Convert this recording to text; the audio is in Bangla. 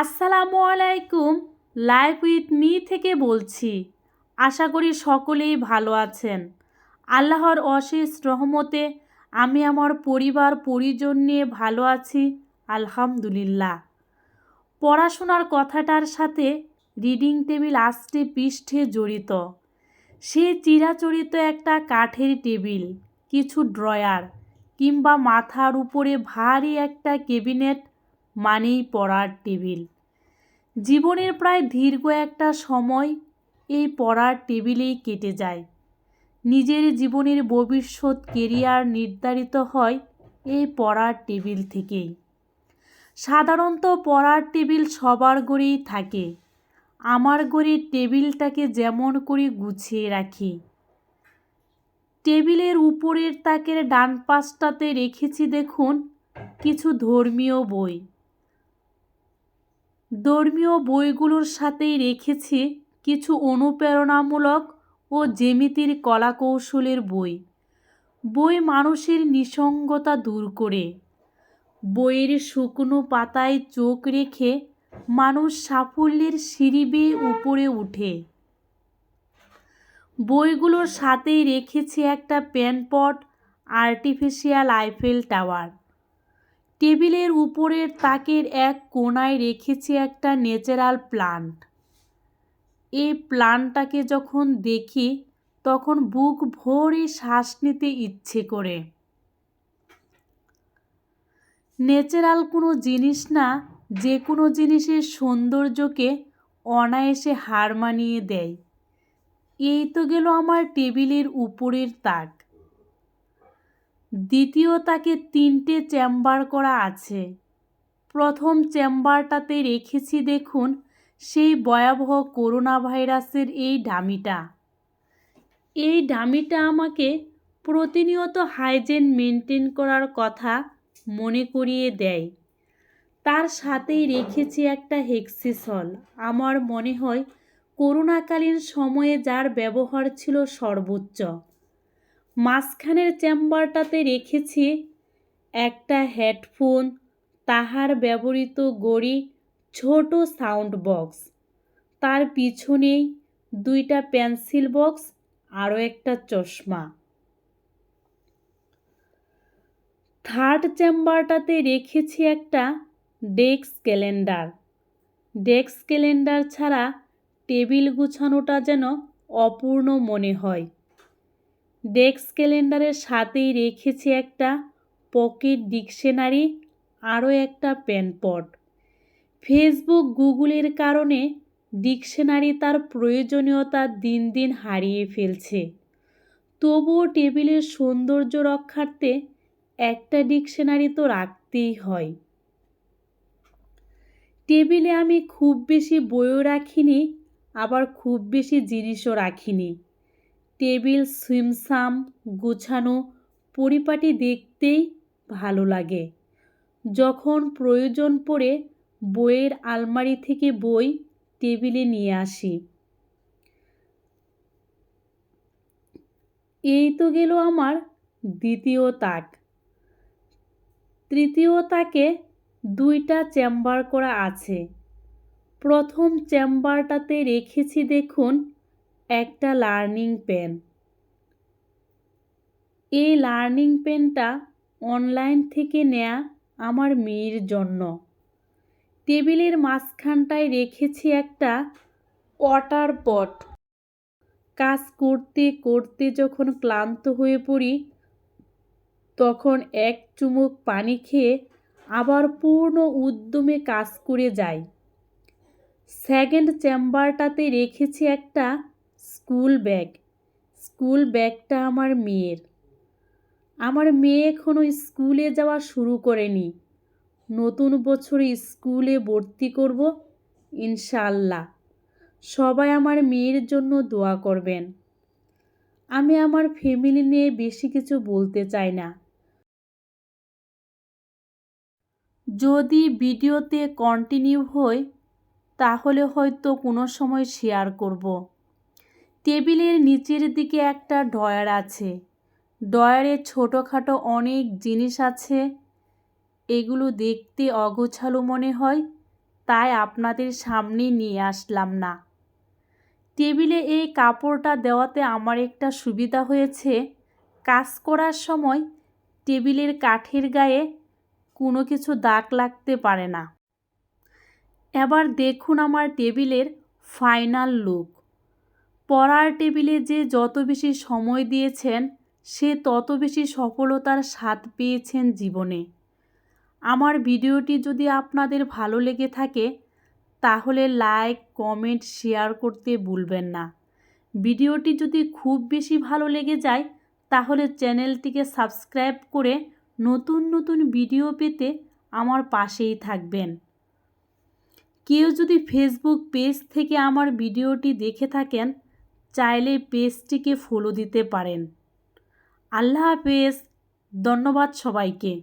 আসসালামু আলাইকুম। লাইফ উইথ মি থেকে বলছি। আশা করি সকলেই ভালো আছেন। আল্লাহর অশেষ রহমতে আমি আমার পরিবার পরিজন নিয়ে ভালো আছি, আলহামদুলিল্লাহ। পড়াশোনার কথাটার সাথে রিডিং টেবিল আষ্টে পৃষ্ঠে জড়িত। সে চিরাচরিত একটা কাঠের টেবিল, কিছু ড্রয়ার কিংবা মাথার উপরে ভারী একটা ক্যাবিনেট মানেই পড়ার টেবিল। জীবনের প্রায় দীর্ঘ একটা সময় এই পড়ার টেবিলেই কেটে যায়। নিজের জীবনের ভবিষ্যৎ কেরিয়ার নির্ধারিত হয় এই পড়ার টেবিল থেকেই। সাধারণত পড়ার টেবিল সবার ঘরেই থাকে। আমার ঘরের টেবিলটাকে যেমন করে গুছিয়ে রাখি। টেবিলের উপরের তাকের ডান পাশটাতে রেখেছি দেখুন কিছু ধর্মীয় বই। ধর্মীয় বইগুলোর সাথেই রেখেছি কিছু অনুপ্রেরণামূলক ও জ্যামিতির কলাকৌশলের বই। বই মানুষের নিঃসঙ্গতা দূর করে। বইয়ের শুকনো পাতায় চোখ রেখে মানুষ সাফল্যের সিঁড়ি বেয়ে উপরে উঠে। বইগুলোর সাথেই রেখেছি একটা পেনপট, আর্টিফিশিয়াল আইফেল টাওয়ার। টেবিলের উপরের তাকের এক কোণায় রেখেছি একটা ন্যাচারাল প্লান্ট। এই প্লান্টটাকে যখন দেখি তখন বুক ভরে শ্বাস নিতে ইচ্ছে করে। ন্যাচারাল কোনো জিনিস না যে কোনো জিনিসের সৌন্দর্যকে অনায়াসে হার মানিয়ে দেয়। এই তো গেল আমার টেবিলের উপরের তাক। দ্বিতীয় তাকে 3টে চেম্বার করা আছে। প্রথম চেম্বারটাতে রেখেছি দেখুন সেই ভয়াবহ করোনা ভাইরাসের এই ডামিটা। এই ডামিটা আমাকে প্রতিনিয়ত হাইজিন মেনটেন করার কথা মনে করিয়ে দেয়। তার সাথেই রেখেছি একটা হেক্সিসল। আমার মনে হয় করোনাকালীন সময়ে যার ব্যবহার ছিল সর্বোচ্চ। মাঝখানের চেম্বারটাতে রেখেছি একটা হেডফোন, তাহার ব্যবহৃত ঘড়ি, ছোট সাউন্ড বক্স। তার পিছনেই 2টা পেন্সিল বক্স, আরও একটা চশমা। থার্ড চেম্বারটাতে রেখেছি একটা ডেস্ক ক্যালেন্ডার। ডেস্ক ক্যালেন্ডার ছাড়া টেবিল গুছানোটা যেন অপূর্ণ মনে হয়। ডেস্ক ক্যালেন্ডারের সাথেই রেখেছি একটা পকেট ডিকশনারি, আরও একটা পেনপট। ফেসবুক গুগলের কারণে ডিকশনারি তার প্রয়োজনীয়তা দিন দিন হারিয়ে ফেলছে। তবুও টেবিলের সৌন্দর্য রক্ষার্থে একটা ডিকশনারি তো রাখতেই হয়। টেবিলে আমি খুব বেশি বইও রাখিনি, আবার খুব বেশি জিনিসও রাখিনি। টেবিল সুমসাম, গোছানো, পরিপাটি দেখতেই ভালো লাগে। যখন প্রয়োজন পড়ে বইয়ের আলমারি থেকে বই টেবিলে নিয়ে আসি। এই তো গেল আমার দ্বিতীয় তাক। তৃতীয় তাকে 2টা চেম্বার করা আছে। প্রথম চেম্বারটাতে রেখেছি দেখুন একটা লার্নিং পেন। এই লার্নিং পেনটা অনলাইন থেকে নেয়া আমার মেয়ের জন্য। টেবিলের মাঝখানটায় রেখেছি একটা ওয়াটার পট। কাজ করতে করতে যখন ক্লান্ত হয়ে পড়ি তখন এক চুমুক পানি খেয়ে আবার পূর্ণ উদ্যমে কাজ করে যাই। সেকেন্ড চেম্বারটাতে রেখেছি একটা স্কুল ব্যাগ। স্কুল ব্যাগটা আমার মেয়ের। আমার মেয়ে এখনও স্কুলে যাওয়া শুরু করেনি। নতুন বছরে স্কুলে ভর্তি করব ইনশাআল্লাহ। সবাই আমার মেয়ের জন্য দোয়া করবেন। আমি আমার ফ্যামিলি নিয়ে বেশি কিছু বলতে চাই না। যদি ভিডিওতে কন্টিনিউ হয় তাহলে হয়তো কোনো সময় শেয়ার করব। টেবিলের নিচের দিকে একটা ড্রয়ার আছে। ড্রয়ারে ছোটোখাটো অনেক জিনিস আছে। এগুলো দেখতে অগোছালো মনে হয়, তাই আপনাদের সামনে নিয়ে আসলাম না। টেবিলে এই কাপড়টা দেওয়াতে আমার একটা সুবিধা হয়েছে, কাজ করার সময় টেবিলের কাঠের গায়ে কোনো কিছু দাগ লাগতে পারে না। এবার দেখুন আমার টেবিলের ফাইনাল লুক। পড়ার টেবিলে যে যত বেশি সময় দিয়েছেন সে তত বেশি সফলতার স্বাদ পেয়েছেন জীবনে। আমার ভিডিওটি যদি আপনাদের ভালো লেগে থাকে তাহলে লাইক, কমেন্ট, শেয়ার করতে ভুলবেন না। ভিডিওটি যদি খুব বেশি ভালো লেগে যায় তাহলে চ্যানেলটিকে সাবস্ক্রাইব করে নতুন নতুন ভিডিও পেতে আমার পাশেই থাকবেন। কেউ যদি ফেসবুক পেজ থেকে আমার ভিডিওটি দেখে থাকেন চাইলে পেজটিকে ফলো দিতে পারেন। আল্লাহ হাফেজ। ধন্যবাদ সবাইকে।